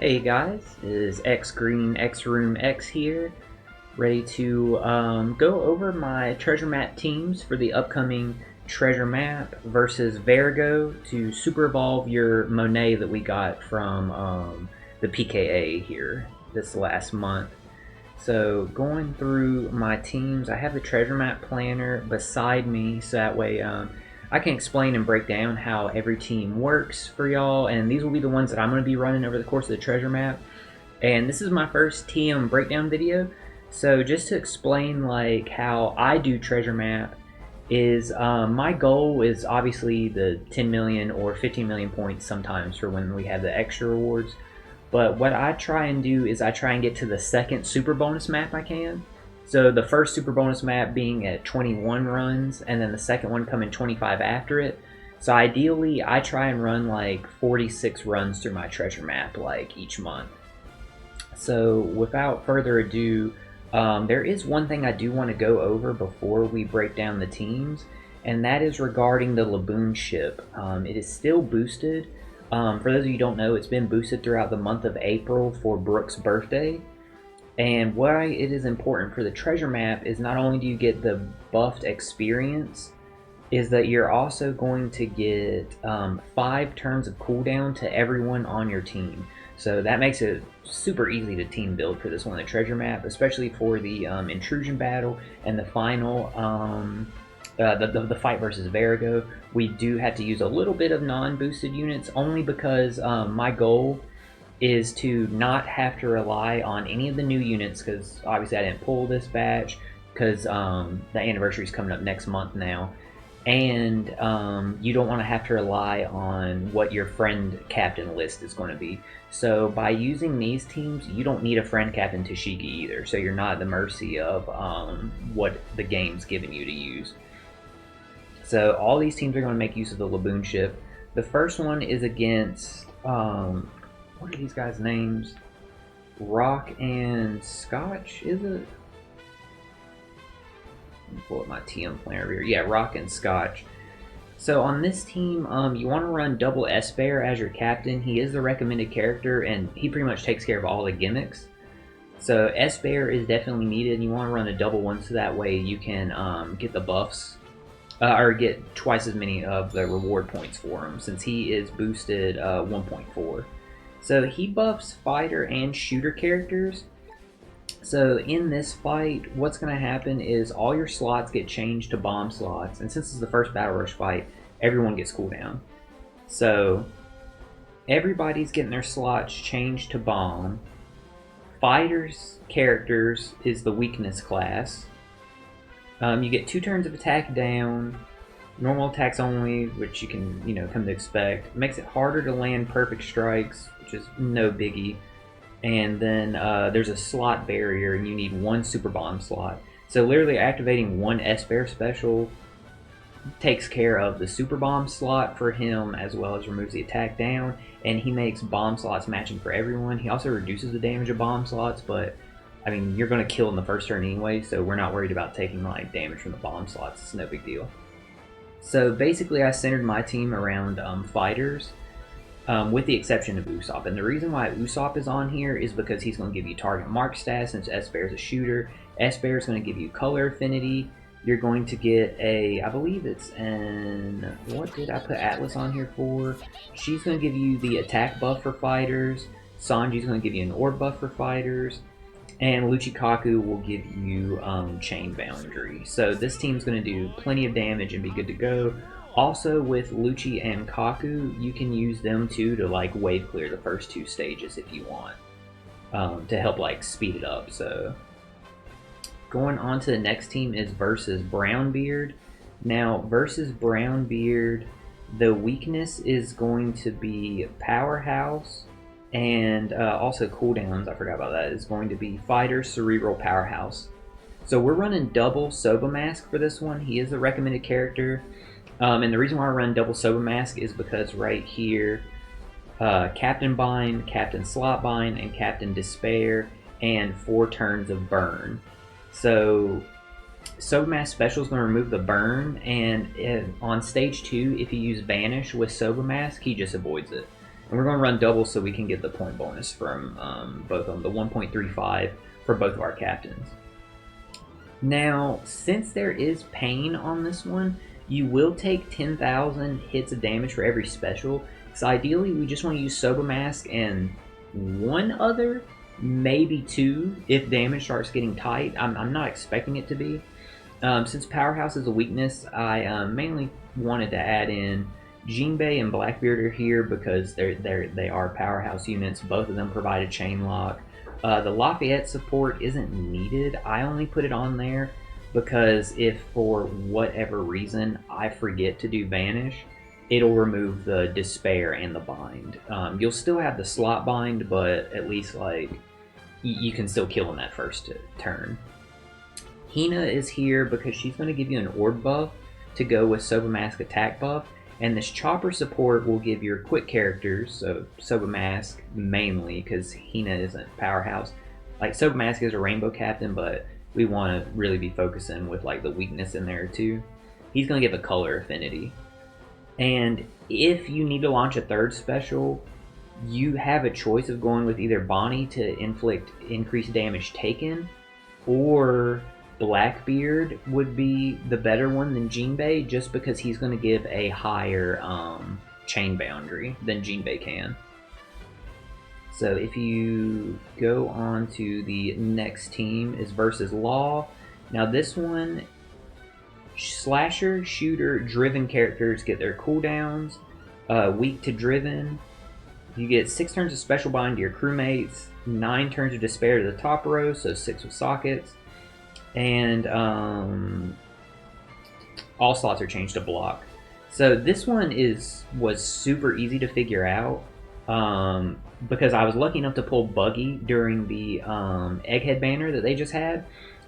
Hey guys, it is X Green X Room X here, ready to go over my treasure map teams for the upcoming treasure map versus Vergo to super evolve your Monet that we got from the PKA here this last month. So going through my teams, I have the treasure map planner beside me, so that way I can explain and break down how every team works for y'all, and these will be the ones that I'm going to be running over the course of the treasure map. And this is my first TM breakdown video, so just to explain like how I do treasure map is my goal is obviously the 10 million or 15 million points sometimes for when we have the extra rewards. But what I try and do is I try and get to the second super bonus map I can. So the first super bonus map being at 21 runs, and then the second one coming 25 after it. So ideally, I try and run like 46 runs through my treasure map like each month. So without further ado, there is one thing I do want to go over before we break down the teams, and that is regarding the Laboon ship. It is still boosted. For those of you who don't know, it's been boosted throughout the month of April for Brooke's birthday. And why it is important for the treasure map is not only do you get the buffed experience, is that you're also going to get 5 turns of cooldown to everyone on your team. So that makes it super easy to team build for this one, the treasure map, especially for the intrusion battle and the final the fight versus Vergo. We do have to use a little bit of non-boosted units, only because my goal is to not have to rely on any of the new units, because obviously I didn't pull this batch because the anniversary is coming up next month now, and you don't want to have to rely on what your friend captain list is going to be. So by using these teams, you don't need a friend captain Tashigi either, so you're not at the mercy of what the game's giving you to use. So all these teams are going to make use of the Laboon ship. The first one is against, what are these guys' names? Rock and Scotch, is it? Let me pull up my TM plan over here. Yeah, Rock and Scotch. So on this team, you want to run double S-Bear as your captain. He is the recommended character, and he pretty much takes care of all the gimmicks. So S-Bear is definitely needed, and you want to run a double one so that way you can get the buffs. Or get twice as many of the reward points for him, since he is boosted 1.4. So he buffs fighter and shooter characters. So in this fight, what's going to happen is all your slots get changed to bomb slots, and since it's the first Battle Rush fight, everyone gets cooldown. So everybody's getting their slots changed to bomb. Fighters characters is the weakness class. You get 2 turns of attack down, normal attacks only, which you can, come to expect. It makes it harder to land perfect strikes, which is no biggie. And then there's a slot barrier, and you need 1 super bomb slot. So literally activating 1 S-Bear special takes care of the super bomb slot for him, as well as removes the attack down, and he makes bomb slots matching for everyone. He also reduces the damage of bomb slots, but I mean, you're going to kill in the first turn anyway, so we're not worried about taking like damage from the bomb slots. It's no big deal. So basically I centered my team around fighters, with the exception of Usopp. And the reason why Usopp is on here is because he's going to give you target mark stats, since S-Bear is a shooter. S-Bear is going to give you color affinity. You're going to get a, I believe it's an, what did I put Atlas on here for? She's going to give you the attack buff for fighters. Sanji's going to give you an orb buff for fighters. And Luchikaku will give you chain boundary. So this team's going to do plenty of damage and be good to go. Also with Lucci and Kaku, you can use them too to like wave clear the first 2 stages if you want, to help like speed it up. So going on to the next team is versus Brownbeard. Now versus Brownbeard, the weakness is going to be Powerhouse. And also cooldowns, I forgot about that, is going to be Fighter, Cerebral, Powerhouse. So we're running double Soba Mask for this one. He is a recommended character. And the reason why I run double Soba Mask is because right here, Captain Bind, Captain Slot Bind, and Captain Despair, and 4 turns of Burn. So Soba Mask Special is going to remove the burn, and on stage 2, if you use Vanish with Soba Mask, he just avoids it. And we're going to run double so we can get the point bonus from both of them, the 1.35 for both of our captains. Now, since there is pain on this one, you will take 10,000 hits of damage for every special. So ideally, we just want to use Soba Mask and one other, maybe two, if damage starts getting tight. I'm not expecting it to be. Since Powerhouse is a weakness, I mainly wanted to add in Jinbei and Blackbeard are here because they are Powerhouse units. Both of them provide a chain lock. The Lafayette support isn't needed. I only put it on there because if for whatever reason I forget to do Vanish, it'll remove the Despair and the Bind. You'll still have the slot bind, but at least like you can still kill in that first turn. Hina is here because she's going to give you an orb buff to go with Soba Mask attack buff, and this chopper support will give your quick characters, so Soba Mask mainly because Hina isn't Powerhouse. Like Soba Mask is a rainbow captain, but we want to really be focusing with like the weakness in there too. He's going to give a color affinity. And if you need to launch a third special, you have a choice of going with either Bonnie to inflict increased damage taken, or Blackbeard would be the better one than Jinbei, just because he's going to give a higher chain boundary than Jinbei can. So if you go on to the next team is versus Law. Now this one, slasher, shooter, driven characters get their cooldowns. Weak to driven. You get 6 turns of special bind to your crewmates, 9 turns of despair to the top row, so 6 with sockets. And all slots are changed to block. So this one was super easy to figure out because I was lucky enough to pull Buggy during the Egghead banner that they just had,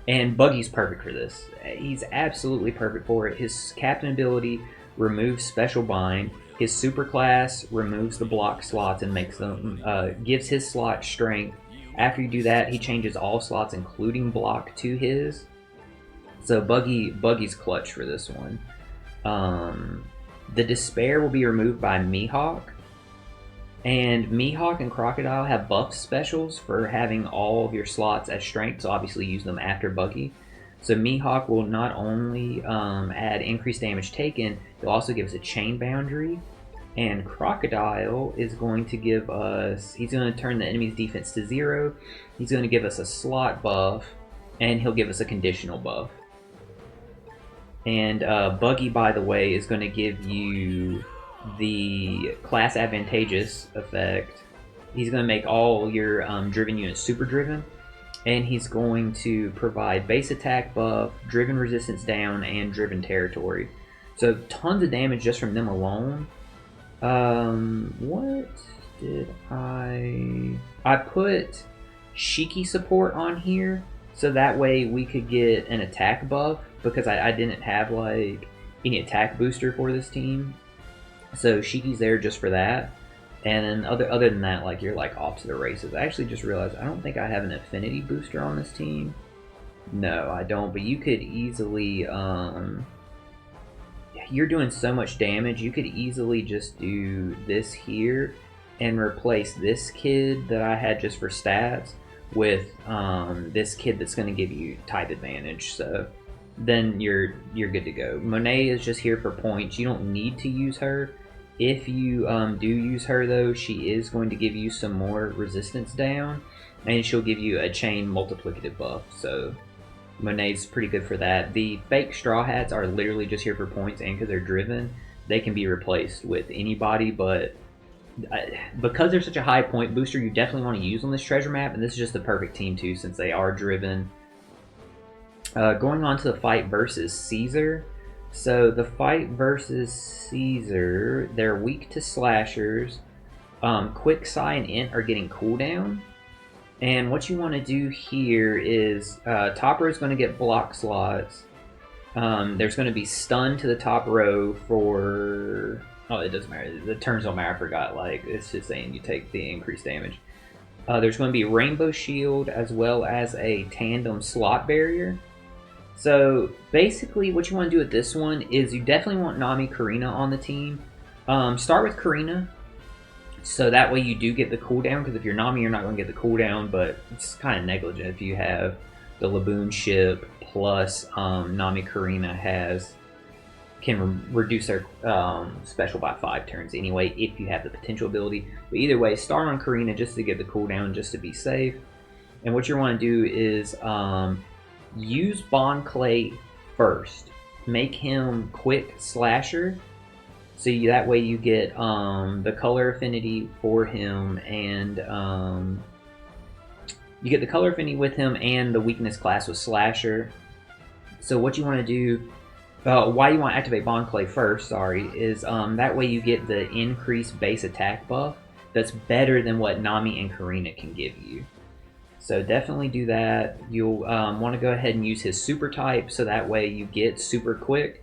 and Buggy's perfect for this. He's absolutely perfect for it. His captain ability removes special bind. His super class removes the block slots and makes them gives his slot strength. After you do that, he changes all slots, including block, to his. So Buggy's clutch for this one. The Despair will be removed by Mihawk. And Mihawk and Crocodile have buff specials for having all of your slots as strength, so obviously use them after Buggy. So Mihawk will not only add increased damage taken, he'll also give us a chain boundary. And Crocodile is going to give us, he's going to turn the enemy's defense to 0. He's going to give us a slot buff, and he'll give us a conditional buff. And Buggy, by the way, is going to give you the class advantageous effect. He's going to make all your driven units super driven. And he's going to provide base attack buff, driven resistance down, and driven territory. So tons of damage just from them alone. What did I put Shiki support on here so that way we could get an attack buff because I didn't have like any attack booster for this team. So Shiki's there just for that. And then other than that, like you're like off to the races. I actually just realized I don't think I have an affinity booster on this team. No, I don't, but you could easily you're doing so much damage, you could easily just do this here and replace this kid that I had just for stats with this kid that's going to give you type advantage. So then you're good to go. Monet is just here for points. You don't need to use her. If you do use her though, she is going to give you some more resistance down, and she'll give you a chain multiplicative buff. So Monet's pretty good for that. The fake Straw Hats are literally just here for points, and because they're driven, they can be replaced with anybody, but because they're such a high point booster, you definitely want to use on this treasure map, and this is just the perfect team too, since they are driven. Going on to the fight versus Caesar. So the fight versus Caesar, they're weak to slashers. Quick Psy and Int are getting cooldown. And what you want to do here is, top row is going to get block slots. There's going to be stun to the top row for... Oh, it doesn't matter. The turns don't matter, I forgot. Like, it's just saying you take the increased damage. There's going to be Rainbow Shield as well as a tandem slot barrier. So, basically, what you want to do with this one is you definitely want Nami Karina on the team. Start with Karina. So that way you do get the cooldown, because if you're Nami, you're not going to get the cooldown, but it's kind of negligent if you have the Laboon ship plus Nami Karina can reduce their special by 5 turns anyway, if you have the potential ability. But either way, start on Karina just to get the cooldown, just to be safe. And what you want to do is use Bond Clay first. Make him quick slasher, so that way you get the color affinity for him, and you get the color affinity with him and the weakness class with slasher. So what you want to do, why you want to activate Bond Clay first, sorry, is that way you get the increased base attack buff that's better than what Nami and Karina can give you. So definitely do that. You'll want to go ahead and use his super type, so that way you get super quick.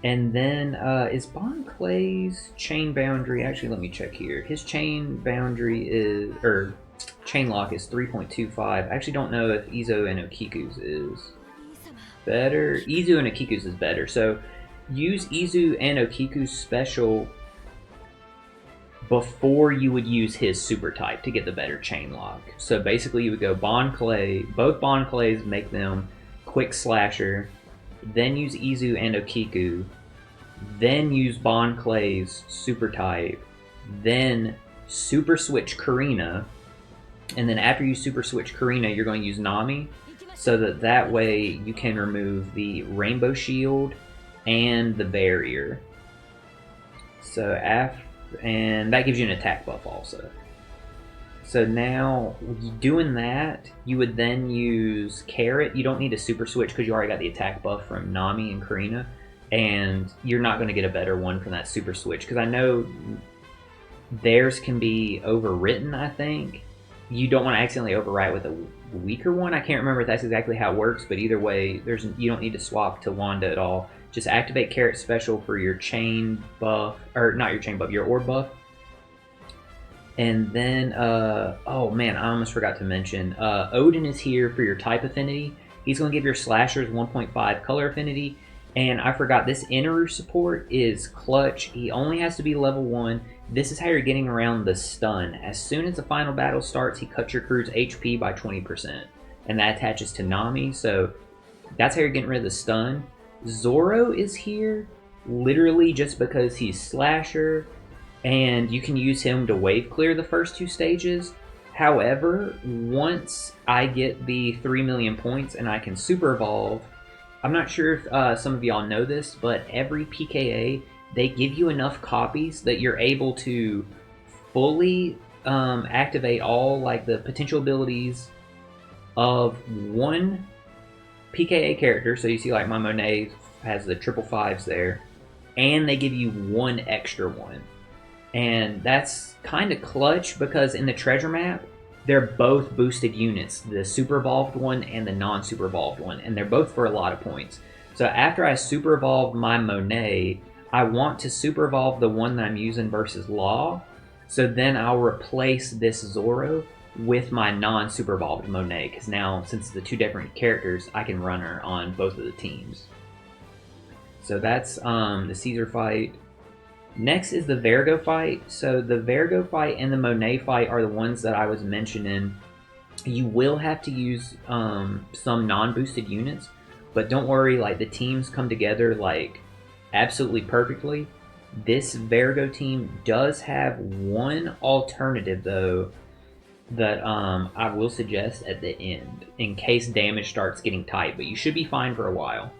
And then is Bond Clay's chain boundary, actually let me check here. His chain boundary is, or chain lock is 3.25. I actually don't know if Izo and Okiku's is better. Izu and Okiku's is better. So use Izu and Okiku's special before you would use his super type to get the better chain lock. So basically you would go Bond Clay, both Bond Clays make them quick slasher, then use Izu and Okiku, then use Bond Clay's super type, then super switch Karina, and then after you super switch Karina, you're going to use Nami, so that way you can remove the Rainbow Shield and the barrier. So and that gives you an attack buff also. So now, doing that, you would then use Carrot. You don't need a super switch because you already got the attack buff from Nami and Karina, and you're not going to get a better one from that super switch, because I know theirs can be overwritten, I think. You don't want to accidentally overwrite with a weaker one. I can't remember if that's exactly how it works, but either way, you don't need to swap to Wanda at all. Just activate Carrot special for your chain buff, or not your chain buff, your orb buff. And then, oh man, I almost forgot to mention, Odin is here for your type affinity. He's going to give your slashers 1.5 color affinity. And I forgot, this Inaru support is clutch. He only has to be level 1. This is how you're getting around the stun. As soon as the final battle starts, he cuts your crew's HP by 20%. And that attaches to Nami, so that's how you're getting rid of the stun. Zoro is here literally just because he's slasher, and you can use him to wave clear the first 2 stages. However, once I get the 3 million points and I can super evolve, I'm not sure if some of y'all know this, but every PKA, they give you enough copies that you're able to fully activate all like the potential abilities of one PKA character. So you see like my Monet has the 555s there, and they give you 1 extra one. And that's kind of clutch because in the treasure map, they're both boosted units, the super evolved one and the non-super evolved one, and they're both for a lot of points. So after I super evolved my Monet, I want to super evolve the one that I'm using versus Law, so then I'll replace this Zoro with my non-super evolved Monet, because now, since it's the 2 different characters, I can run her on both of the teams. So that's the Caesar fight. Next is the Vergo fight. So the Vergo fight and the Monet fight are the ones that I was mentioning. You will have to use some non-boosted units, but don't worry, like the teams come together like absolutely perfectly. This Vergo team does have one alternative though that I will suggest at the end in case damage starts getting tight, but you should be fine for a while.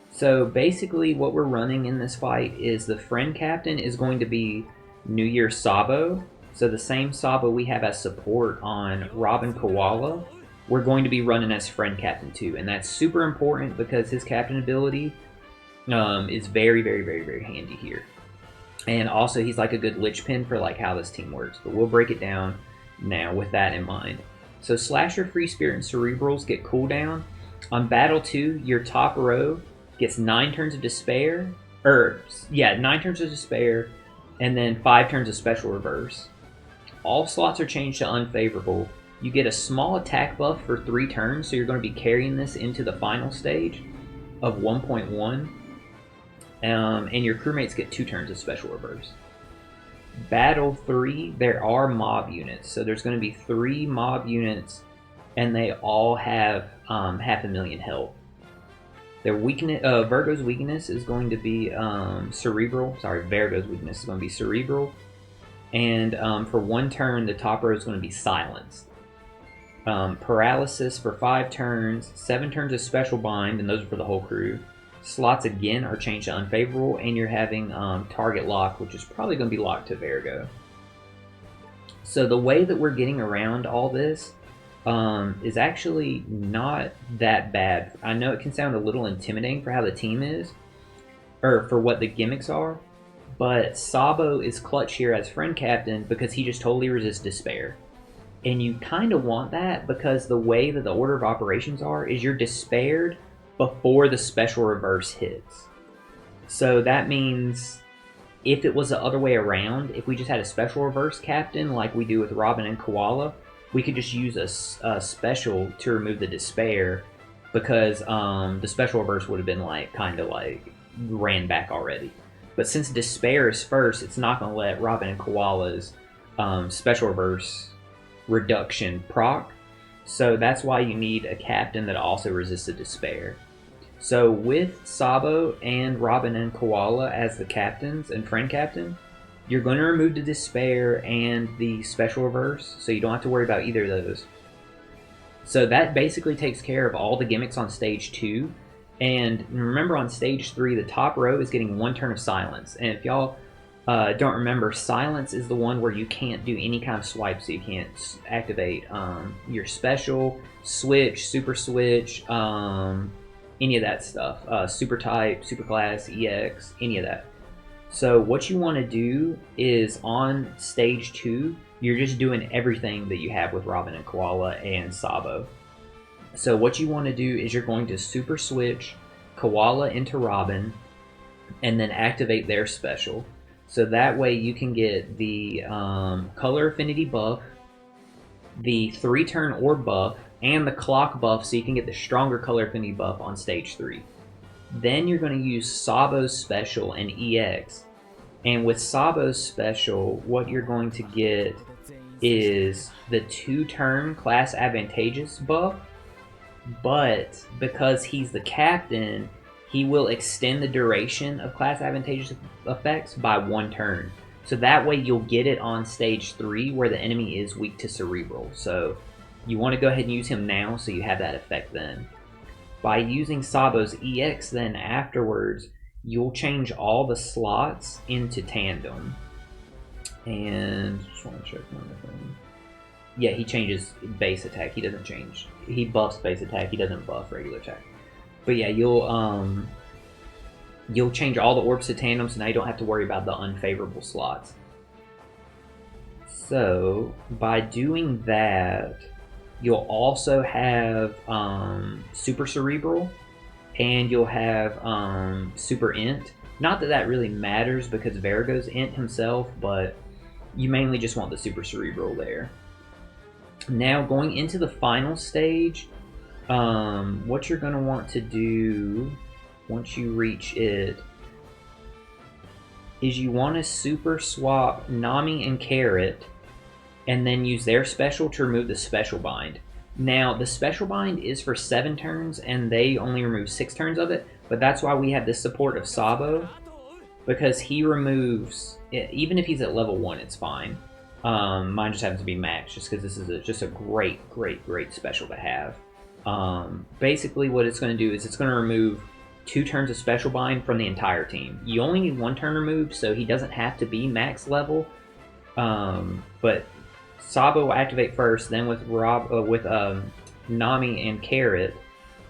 So basically what we're running in this fight is the friend captain is going to be New Year Sabo. So the same Sabo we have as support on Robin Koala, we're going to be running as friend captain too. And that's super important because his captain ability is very, very, very, very handy here. And also he's like a good linchpin for like how this team works. But we'll break it down now with that in mind. So Slasher, Free Spirit, and Cerebrals get cooldown. On Battle 2, your top row gets 9 turns of despair, 9 turns of despair, and then 5 turns of special reverse. All slots are changed to unfavorable. You get a small attack buff for 3 turns, so you're going to be carrying this into the final stage of 1.1. And your crewmates get 2 turns of special reverse. Battle 3, there are mob units. So there's going to be 3 mob units, and they all have 500,000 health. Their weakness, Vergo's weakness is going to be cerebral. Sorry, Vergo's weakness is going to be cerebral. And for 1 turn, the top row is going to be silenced. Paralysis for 5 turns, 7 turns of special bind, and those are for the whole crew. Slots again are changed to unfavorable, and you're having target lock, which is probably going to be locked to Vergo. So the way that we're getting around all this is actually not that bad. I know it can sound a little intimidating for how the team is, or for what the gimmicks are, but Sabo is clutch here as friend captain because he just totally resists despair. And you kind of want that because the way that the order of operations are is you're despaired before the special reverse hits. So that means if it was the other way around, if we just had a special reverse captain like we do with Robin and Koala, we could just use a special to remove the despair because the special reverse would have been like kind of like ran back already. But since despair is first, it's not going to let Robin and Koala's special reverse reduction proc. So that's why you need a captain that also resists the despair. So with Sabo and Robin and Koala as the captains and friend captain, you're going to remove the despair and the special reverse, so you don't have to worry about either of those. So that basically takes care of all the gimmicks on stage 2. And remember, on stage 3, the top row is getting 1 turn of silence. And if y'all don't remember, silence is the one where you can't do any kind of swipe, so you can't activate your special, switch, super switch, any of that stuff. Super type, super class, EX, any of that. So what you want to do is on stage 2, you're just doing everything that you have with Robin and Koala and Sabo. So what you want to do is you're going to super switch Koala into Robin and then activate their special. So that way you can get the color affinity buff, the 3-turn orb buff, and the clock buff so you can get the stronger color affinity buff on stage 3. Then you're going to use Sabo's special and EX. And with Sabo's special, what you're going to get is the 2-turn class advantageous buff. But because he's the captain, he will extend the duration of class advantageous effects by 1 turn. So that way you'll get it on stage 3 where the enemy is weak to cerebral. So you want to go ahead and use him now so you have that effect then. By using Sabo's EX then afterwards, you'll change all the slots into tandem. And just want to check one thing. Yeah, he changes base attack. He doesn't change. He buffs base attack. He doesn't buff regular attack. But yeah, you'll change all the orbs to tandem, so now you don't have to worry about the unfavorable slots. So by doing that, you'll also have super cerebral, and you'll have super int. Not that that really matters because Vergo's int himself, but you mainly just want the super cerebral there. Now going into the final stage, what you're going to want to do once you reach it is you want to super swap Nami and Carrot and then use their special to remove the special bind. Now the special bind is for 7 turns and they only remove 6 turns of it, but that's why we have this support of Sabo, because he removes, even if he's at level 1, it's fine. Mine just happens to be max just because this is just a great special to have. Basically what it's going to do is it's going to remove 2 turns of special bind from the entire team. You only need 1 turn removed, so he doesn't have to be max level. But Sabo will activate first, then with Nami and Carrot,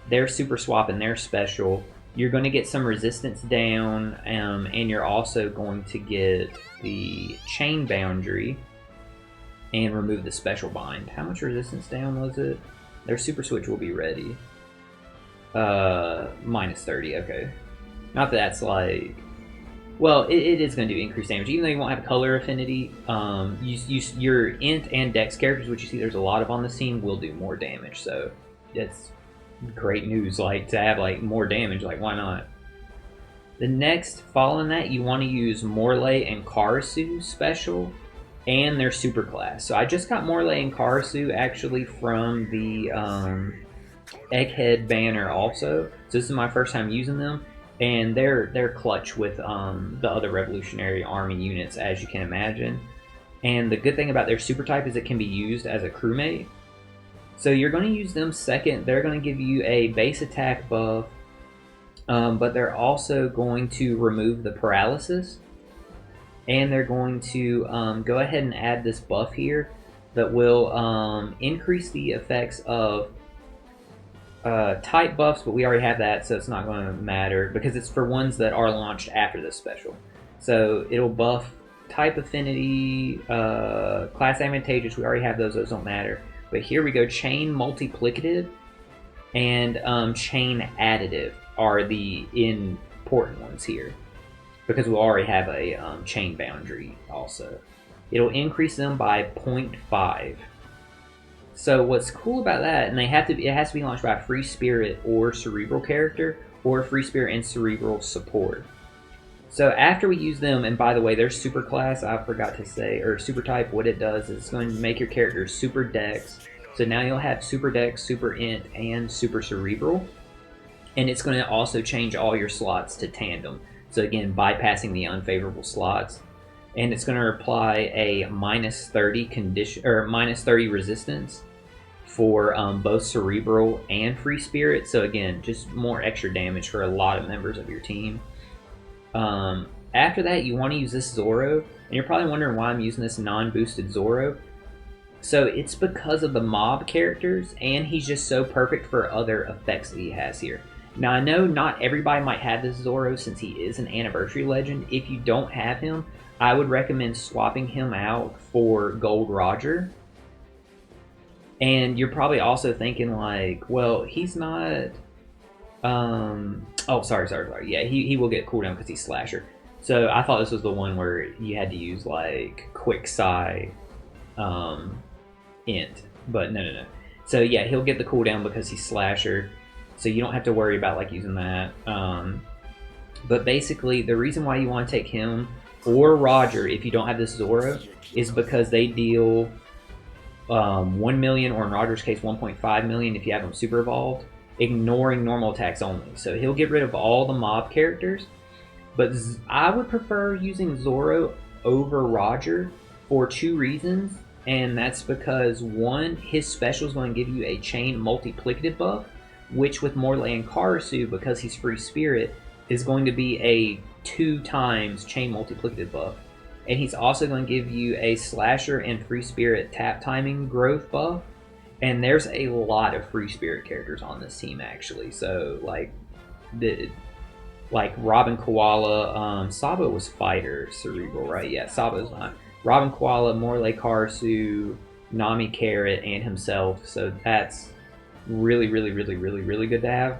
they're super swapping their special. You're going to get some resistance down, and you're also going to get the chain boundary and remove the special bind. How much resistance down was it? Their super switch will be ready. Minus 30, okay. Not that that's like... Well, it is going to do increased damage. Even though you won't have color affinity, your int and dex characters, which you see there's a lot of on the scene, will do more damage. So that's great news. Like, to have like more damage, like, why not? The next, following that, you want to use Morley and Karasu special and their super class. So I just got Morley and Karasu actually from the Egghead banner also. So this is my first time using them, and they're clutch with the other Revolutionary Army units, as you can imagine. And the good thing about their super type is it can be used as a crewmate. So you're going to use them second. They're going to give you a base attack buff, but they're also going to remove the paralysis. And they're going to go ahead and add this buff here that will increase the effects of type buffs, but we already have that, so it's not going to matter because it's for ones that are launched after this special. So it'll buff type affinity, class advantageous, we already have those don't matter. But here we go, chain multiplicative and chain additive are the important ones here, because we already have a chain boundary also. It'll increase them by 0.5. So what's cool about that, and it has to be launched by a free spirit or cerebral character, or free spirit and cerebral support. So after we use them, and by the way, their super class, I forgot to say, or super type, what it does is it's going to make your character super dex. So now you'll have super dex, super int, and super cerebral. And it's going to also change all your slots to tandem. So again, bypassing the unfavorable slots. And it's going to apply a -30 condition, or -30 resistance for both cerebral and free spirit. So again, just more extra damage for a lot of members of your team. After that, you want to use this Zoro, and you're probably wondering why I'm using this non-boosted Zoro. So it's because of the mob characters, and he's just so perfect for other effects that he has here. Now I know not everybody might have this Zoro since he is an anniversary legend. If you don't have him, I would recommend swapping him out for Gold Roger. And you're probably also thinking like, well, he's not... oh, sorry. Yeah, he will get cooldown because he's Slasher. So I thought this was the one where you had to use like Quick Psi int. But no. So yeah, he'll get the cooldown because he's Slasher. So you don't have to worry about like using that. But basically, the reason why you want to take him or Roger if you don't have this Zoro is because they deal 1 million, or in Roger's case 1.5 million if you have them super evolved, ignoring normal attacks only. So he'll get rid of all the mob characters, but I would prefer using Zoro over Roger for 2 reasons, and that's because 1, his special is going to give you a chain multiplicative buff, which with Morley and Karasu, because he's free spirit, is going to be a 2 times chain multiplicative buff. And he's also going to give you a Slasher and free spirit tap timing growth buff. And there's a lot of free spirit characters on this team actually. So like Robin Koala, Sabo was fighter cerebral, right? Yeah, Sabo's not. Robin Koala, Morley Karasu, Nami Carrot, and himself. So that's really good to have.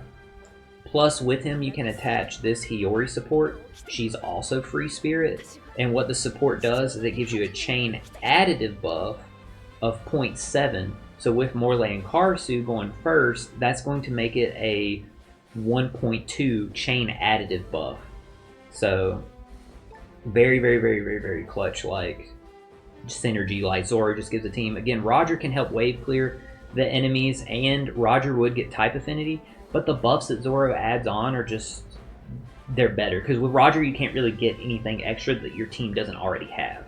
Plus with him you can attach this Hiyori support. She's also free spirit. And what the support does is it gives you a chain additive buff of 0.7. So with Morley and Karasu going first, that's going to make it a 1.2 chain additive buff. So very clutch like synergy like Zoro just gives the team. Again, Roger can help wave clear the enemies, and Roger would get type affinity, but the buffs that Zoro adds on are just, they're better, because with Roger you can't really get anything extra that your team doesn't already have.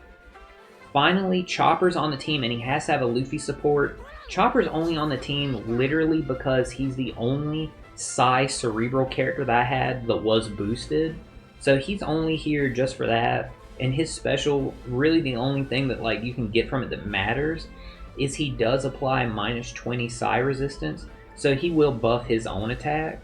Finally, Chopper's on the team, and he has to have a Luffy support. Chopper's only on the team literally because he's the only Psi cerebral character that I had that was boosted. So he's only here just for that, and his special, really the only thing that like you can get from it that matters is he does apply -20 Psi resistance, so he will buff his own attack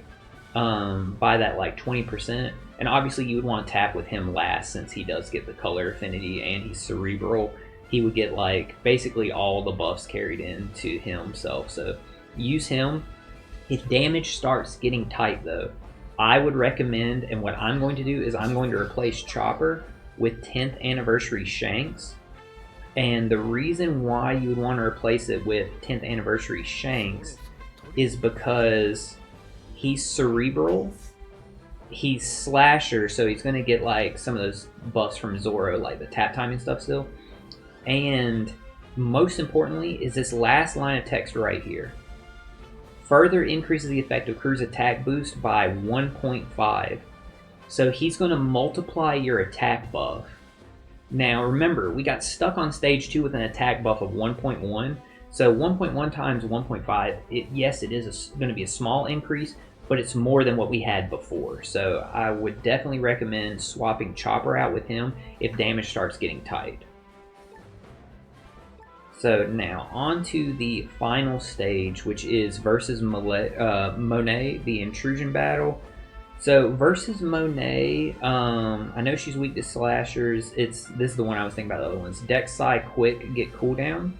by that like 20%. And obviously you would want to tap with him last since he does get the color affinity and he's cerebral. He would get like basically all the buffs carried into himself. So use him. If damage starts getting tight though, I would recommend, and what I'm going to do is I'm going to replace Chopper with 10th anniversary Shanks. And the reason why you would want to replace it with 10th anniversary Shanks is because he's cerebral he's slasher, so he's gonna get like some of those buffs from Zoro, like the tap time and stuff still. And most importantly is this last line of text right here. Further increases the effect of crew's attack boost by 1.5. So he's going to multiply your attack buff. Now remember, we got stuck on stage 2 with an attack buff of 1.1. So 1.1 times 1.5, yes, it is going to be a small increase, but it's more than what we had before. So I would definitely recommend swapping Chopper out with him if damage starts getting tight. So now on to the final stage, which is versus Monet, the intrusion battle. So versus Monet, I know she's weak to slashers. This is the one I was thinking about. The other ones: Dex, Psi, Quick, get cooldown.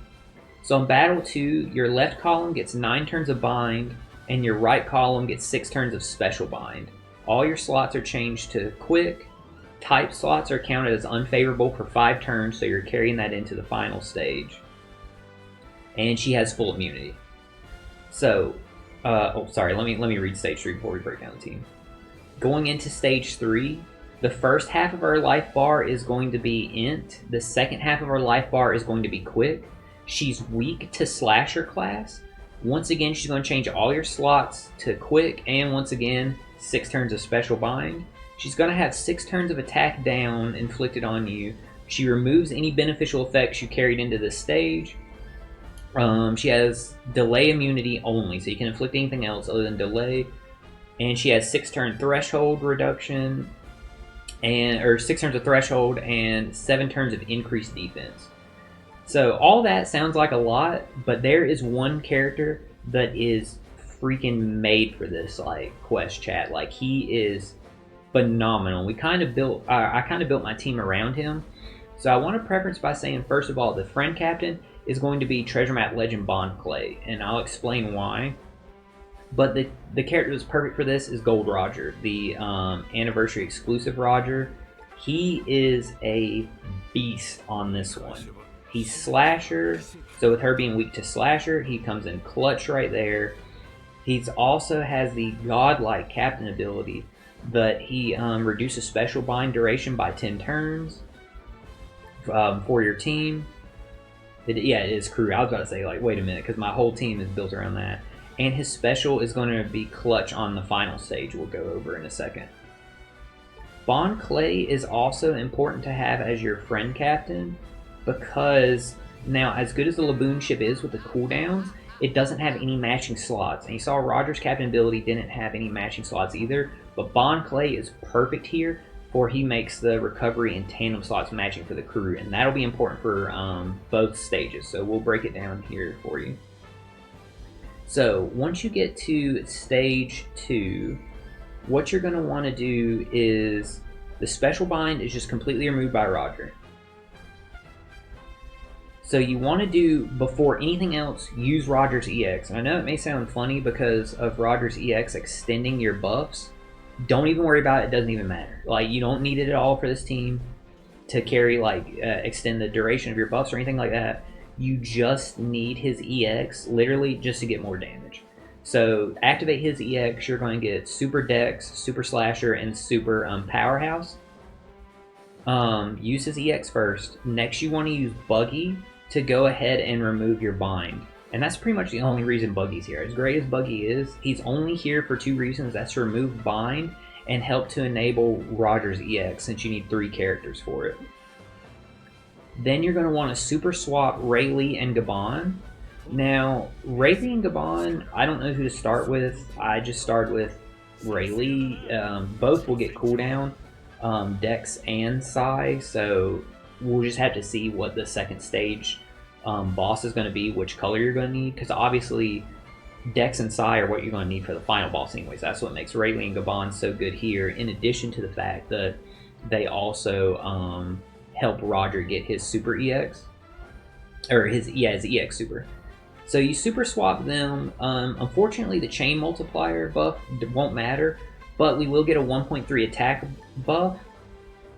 So in battle 2, your left column gets 9 turns of bind, and your right column gets 6 turns of special bind. All your slots are changed to Quick. Type slots are counted as unfavorable for 5 turns, so you're carrying that into the final stage. And she has full immunity. So, let me read stage 3 before we break down the team. Going into stage 3, the first half of our life bar is going to be int. The second half of our life bar is going to be quick. She's weak to slasher class. Once again, she's going to change all your slots to quick, and once again, 6 turns of special bind. She's going to have 6 turns of attack down inflicted on you. She removes any beneficial effects you carried into this stage. She has delay immunity only, so you can inflict anything else other than delay. And she has 6 turn threshold reduction, or 6 turns of threshold and 7 turns of increased defense. So all that sounds like a lot, but there is one character that is freaking made for this like quest chat. Like, he is phenomenal. I kind of built my team around him. So I want to preference by saying, first of all, the friend captain is going to be Treasure Map Legend Bond Clay, and I'll explain why. But the character that's perfect for this is Gold Roger, the anniversary exclusive Roger. He is a beast on this one. He's slasher, so with her being weak to slasher, he comes in clutch right there. He's also has the godlike captain ability that he reduces special bind duration by 10 turns for your team. It is crew. I was about to say, like, wait a minute, because my whole team is built around that. And his special is going to be clutch on the final stage, we'll go over in a second. Bond Clay is also important to have as your friend captain, because now, as good as the Laboon ship is with the cooldowns, it doesn't have any matching slots. And you saw Roger's captain ability didn't have any matching slots either, but Bond Clay is perfect here, for he makes the recovery and tandem slots matching for the crew, and that'll be important for both stages, so we'll break it down here for you. So once you get to stage 2, what you're going to want to do is the special bind is just completely removed by Roger. So you want to do, before anything else, use Roger's EX. And I know it may sound funny because of Roger's EX extending your buffs. Don't even worry about it. It doesn't even matter. Like, you don't need it at all for this team to carry, like, extend the duration of your buffs or anything like that. You just need his EX, literally, just to get more damage. So activate his EX. You're going to get Super Dex, Super Slasher, and Super Powerhouse. Use his EX first. Next, you want to use Buggy to go ahead and remove your bind. And that's pretty much the only reason Buggy's here. As great as Buggy is, he's only here for 2 reasons. That's to remove bind and help to enable Roger's EX, since you need 3 characters for it. Then you're going to want to super swap Rayleigh and Gabon. Now, Rayleigh and Gabon, I don't know who to start with. I just start with Rayleigh. Both will get cooldown, Dex and Psi, so we'll just have to see what the second stage boss is going to be, which color you're going to need, because obviously Dex and Psi are what you're going to need for the final boss anyways. That's what makes Rayleigh and Gabon so good here, in addition to the fact that they also help Roger get his Super EX, or his EX Super. So you super swap them. Unfortunately, the chain multiplier buff won't matter, but we will get a 1.3 attack buff,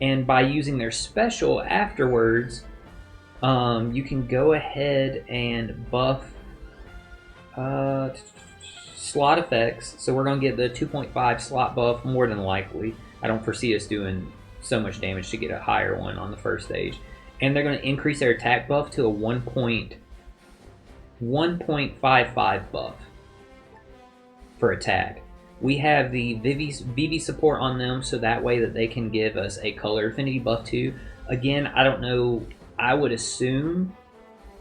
and by using their special afterwards, you can go ahead and buff slot effects. So we're going to get the 2.5 slot buff more than likely. I don't foresee us doing so much damage to get a higher one on the first stage. And they're going to increase their attack buff to a 1.55 buff for attack. We have the Vivi support on them, so that way that they can give us a color affinity buff too. Again, I don't know. I would assume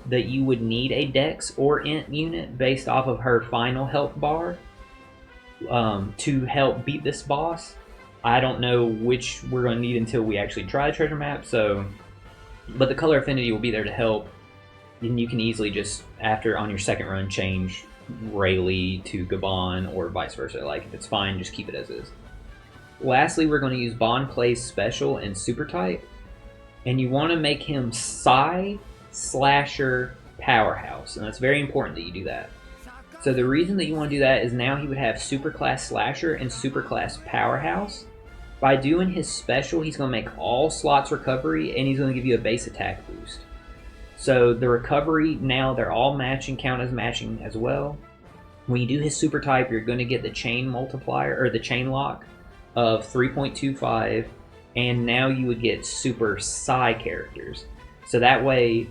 that you would need a Dex or Int unit based off of her final health bar to help beat this boss. I don't know which we're going to need until we actually try the treasure map. So, but the color affinity will be there to help. And you can easily just, after on your second run, change Rayleigh to Gabon or vice versa. Like, if it's fine, just keep it as is. Lastly, we're going to use Bond Clay's special and super type. And you want to make him Psy Slasher Powerhouse. And that's very important that you do that. So the reason that you want to do that is now he would have super class Slasher and super class Powerhouse. By doing his special, he's going to make all slots recovery and he's going to give you a base attack boost. So the recovery, now they're all matching, count as matching as well. When you do his super type, you're going to get the chain multiplier, or the chain lock of 3.25, and now you would get super Psy characters. So that way,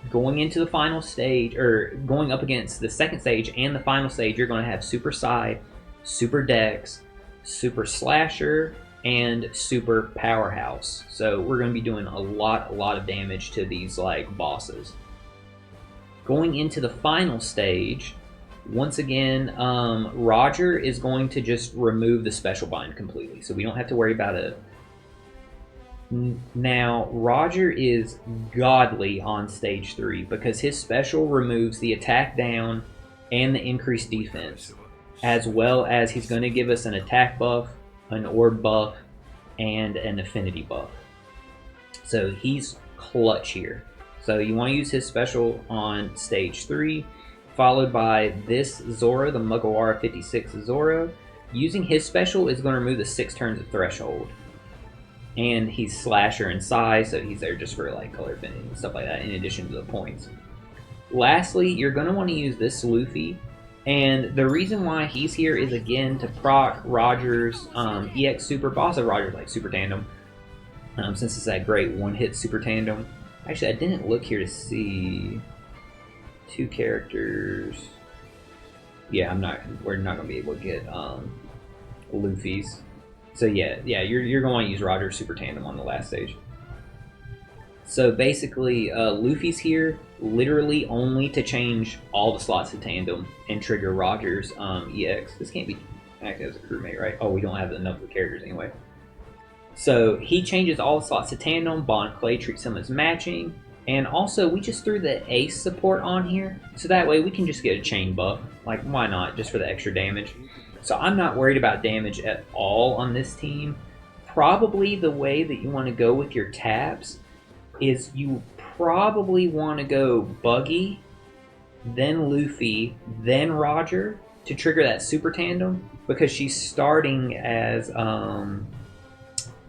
going into the final stage, or going up against the second stage and the final stage, you're going to have super Psy, super Dex, super Slasher, and super Powerhouse. So we're going to be doing a lot of damage to these like bosses. Going into the final stage, once again, Roger is going to just remove the special bind completely, so we don't have to worry about it. Now, Roger is godly on stage 3 because his special removes the attack down and the increased defense, as well as he's going to give us an attack buff, an orb buff, and an affinity buff. So he's clutch here. So you want to use his special on stage 3, followed by this Zora, the Mugiwara 56 Zora. Using his special is going to remove the 6 turns of threshold. And he's Slasher and Psy, so he's there just for like color affinity and stuff like that, in addition to the points. Lastly, you're going to want to use this Luffy. And the reason why he's here is, again, to proc Roger's EX Super, but also Roger's like Super Tandem, since it's that great one-hit Super Tandem. Actually, I didn't look here to see 2 characters. Yeah, we're not going to be able to get Luffy's. So yeah, you're going to use Roger's Super Tandem on the last stage. So basically, Luffy's here literally only to change all the slots to Tandem and trigger Roger's EX. This can't be acting as a crewmate, right? Oh, we don't have enough of the characters anyway. So he changes all the slots to Tandem. Bond Clay treats them as matching. And also, we just threw the Ace support on here, so that way we can just get a chain buff. Like, why not? Just for the extra damage. So I'm not worried about damage at all on this team. Probably the way that you want to go with your tabs is you probably want to go Buggy, then Luffy, then Roger to trigger that Super Tandem, because she's starting as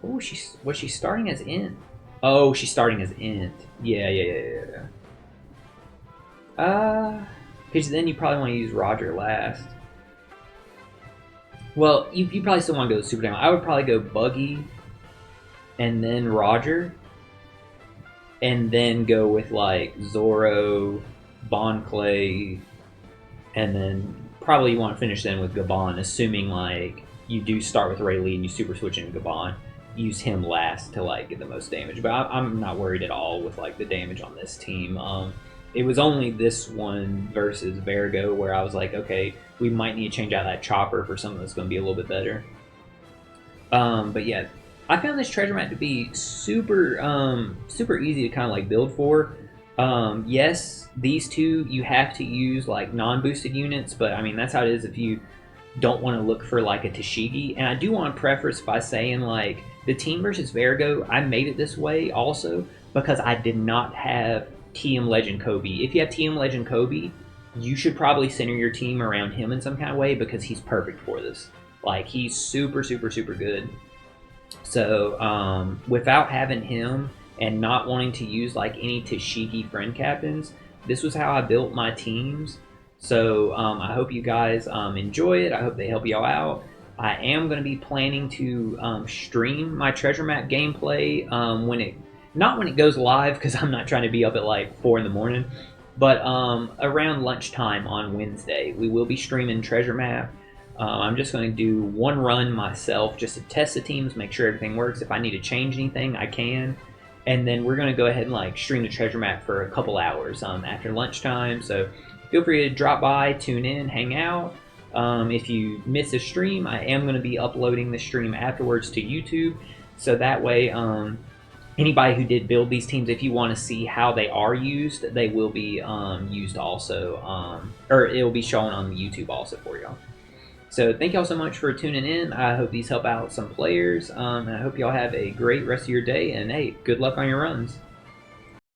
was she starting as Int? Oh, she's starting as Int. Yeah. Because then you probably want to use Roger last. Well, you probably still want to go with Super Tandem. I would probably go Buggy, and then Roger, and then go with like Zoro, Bond Clay, and then probably you want to finish then with Gabon, assuming like you do start with Rayleigh and you super switch into Gabon. Use him last to like get the most damage. But I'm not worried at all with like the damage on this team. It was only this one versus Vergo where I was like, okay, we might need to change out that chopper for something that's going to be a little bit better. But yeah, I found this treasure map to be super easy to kind of like build for. Yes, these two you have to use like non-boosted units, but I mean that's how it is if you don't want to look for like a Tashigi. And I do want to preface by saying like the team versus Vergo, I made it this way also because I did not have TM Legend Kobe. If you have TM Legend Kobe, you should probably center your team around him in some kind of way because he's perfect for this. Like he's super good. So without having him and not wanting to use like any Tashigi friend captains, this was how I built my teams. So I hope you guys enjoy it. I hope they help y'all out. I am going to be planning to stream my treasure map gameplay when it not when it goes live, because I'm not trying to be up at like 4 in the morning, but around lunchtime on Wednesday we will be streaming treasure map. I'm just going to do one run myself just to test the teams, make sure everything works. If I need to change anything, I can. And then we're going to go ahead and like stream the treasure map for a couple hours after lunchtime. So feel free to drop by, tune in, hang out. If you miss a stream, I am going to be uploading the stream afterwards to YouTube. So that way, anybody who did build these teams, if you want to see how they are used, they will be used also, or it will be shown on YouTube also for y'all. So thank y'all so much for tuning in. I hope these help out some players. And I hope y'all have a great rest of your day. And hey, good luck on your runs.